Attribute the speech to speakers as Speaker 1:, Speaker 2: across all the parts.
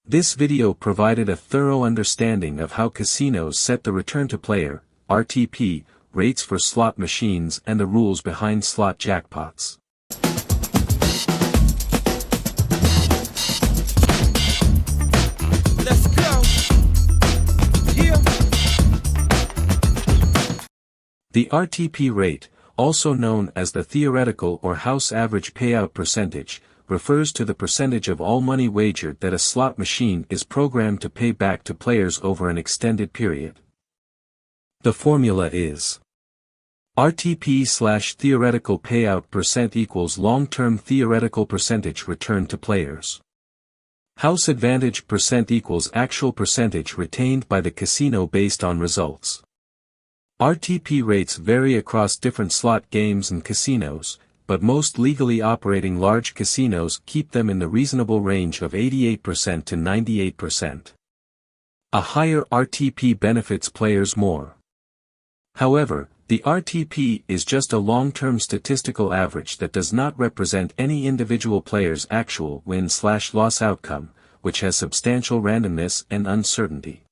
Speaker 1: This video provided a thorough understanding of how casinos set the return-to-player (RTP) rates for slot machines and the rules behind slot jackpots.
Speaker 2: Let's go. Yeah.
Speaker 1: The RTP rate, also known as the theoretical or house average payout percentage, refers to the percentage of all money wagered that a slot machine is programmed to pay back to players over an extended period. The formula is RTP/theoretical payout percent equals long-term theoretical percentage return to players. House advantage percent equals actual percentage retained by the casino based on results. RTP rates vary across different slot games and casinos, but most legally operating large casinos keep them in the reasonable range of 88% to 98%. A higher RTP benefits players more. However, the RTP is just a long-term statistical average that does not represent any individual player's actual win/loss outcome, which has substantial randomness and uncertainty.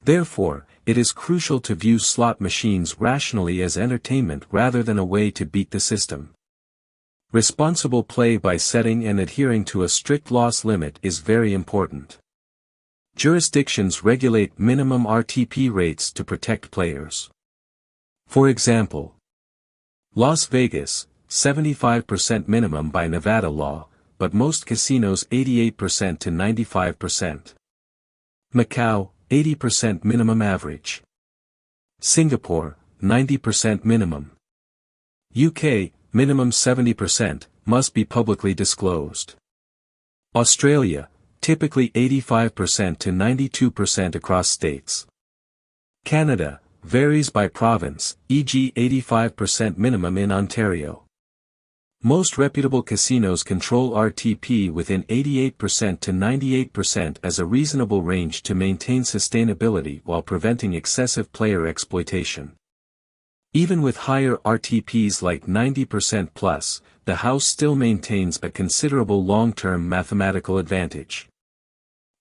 Speaker 1: Therefore, it is crucial to view slot machines rationally as entertainment rather than a way to beat the system. Responsible play by setting and adhering to a strict loss limit is very important. Jurisdictions regulate minimum RTP rates to protect players. For example, Las Vegas, 75% minimum by Nevada law, but most casinos 88% to 95%. Macau, 80% minimum average. Singapore, 90% minimum. UK, minimum 70%, must be publicly disclosed. Australia, typically 85% to 92% across states. Canada, varies by province, e.g. 85% minimum in Ontario. Most reputable casinos control RTP within 88% to 98% as a reasonable range to maintain sustainability while preventing excessive player exploitation. Even with higher RTPs like 90% plus, the house still maintains a considerable long-term mathematical advantage.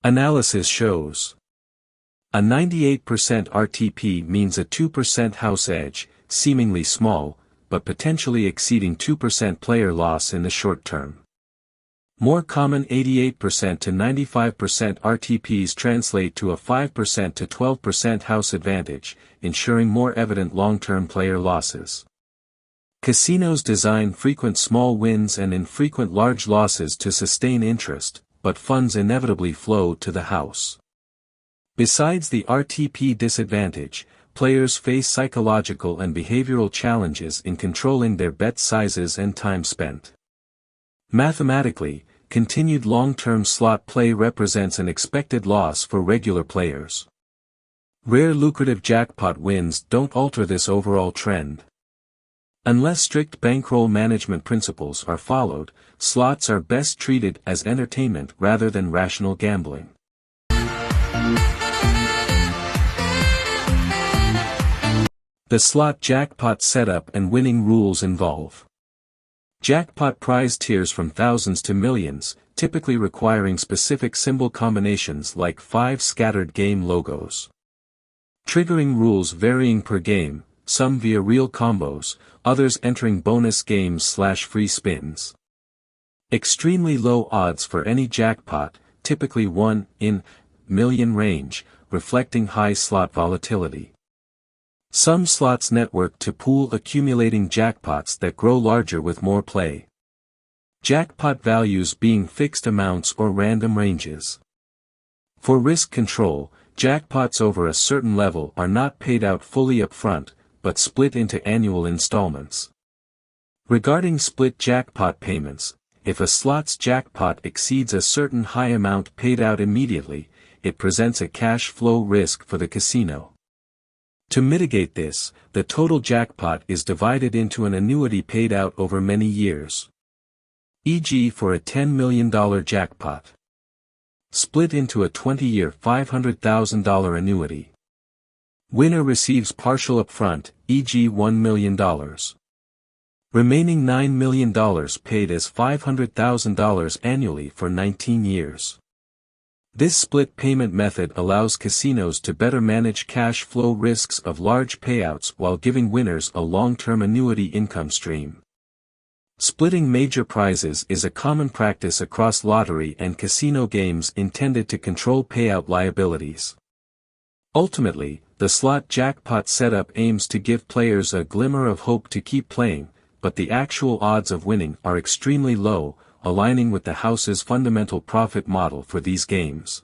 Speaker 1: Analysis shows a 98% RTP means a 2% house edge, seemingly small, but potentially exceeding 2% player loss in the short term. More common 88% to 95% RTPs translate to a 5% to 12% house advantage, ensuring more evident long-term player losses. Casinos design frequent small wins and infrequent large losses to sustain interest, but funds inevitably flow to the house. Besides the RTP disadvantage, players face psychological and behavioral challenges in controlling their bet sizes and time spent. Mathematically, continued long-term slot play represents an expected loss for regular players. Rare lucrative jackpot wins don't alter this overall trend. Unless strict bankroll management principles are followed, slots are best treated as entertainment rather than rational gambling. The slot jackpot setup and winning rules involve jackpot prize tiers from thousands to millions, typically requiring specific symbol combinations like 5 scattered game logos. Triggering rules varying per game, some via real combos, others entering bonus games/free spins. Extremely low odds for any jackpot, typically 1 in million range, reflecting high slot volatility. Some slots network to pool accumulating jackpots that grow larger with more play. Jackpot values being fixed amounts or random ranges. For risk control, jackpots over a certain level are not paid out fully upfront, but split into annual installments. Regarding split jackpot payments, if a slot's jackpot exceeds a certain high amount paid out immediately, it presents a cash flow risk for the casino. To mitigate this, the total jackpot is divided into an annuity paid out over many years. E.g. for a $10 million jackpot. Split into a 20-year $500,000 annuity. Winner receives partial upfront, e.g. $1 million. Remaining $9 million paid as $500,000 annually for 19 years. This split payment method allows casinos to better manage cash flow risks of large payouts while giving winners a long-term annuity income stream. Splitting major prizes is a common practice across lottery and casino games intended to control payout liabilities. Ultimately, the slot jackpot setup aims to give players a glimmer of hope to keep playing, but the actual odds of winning are extremely low, aligning with the house's fundamental profit model for these games.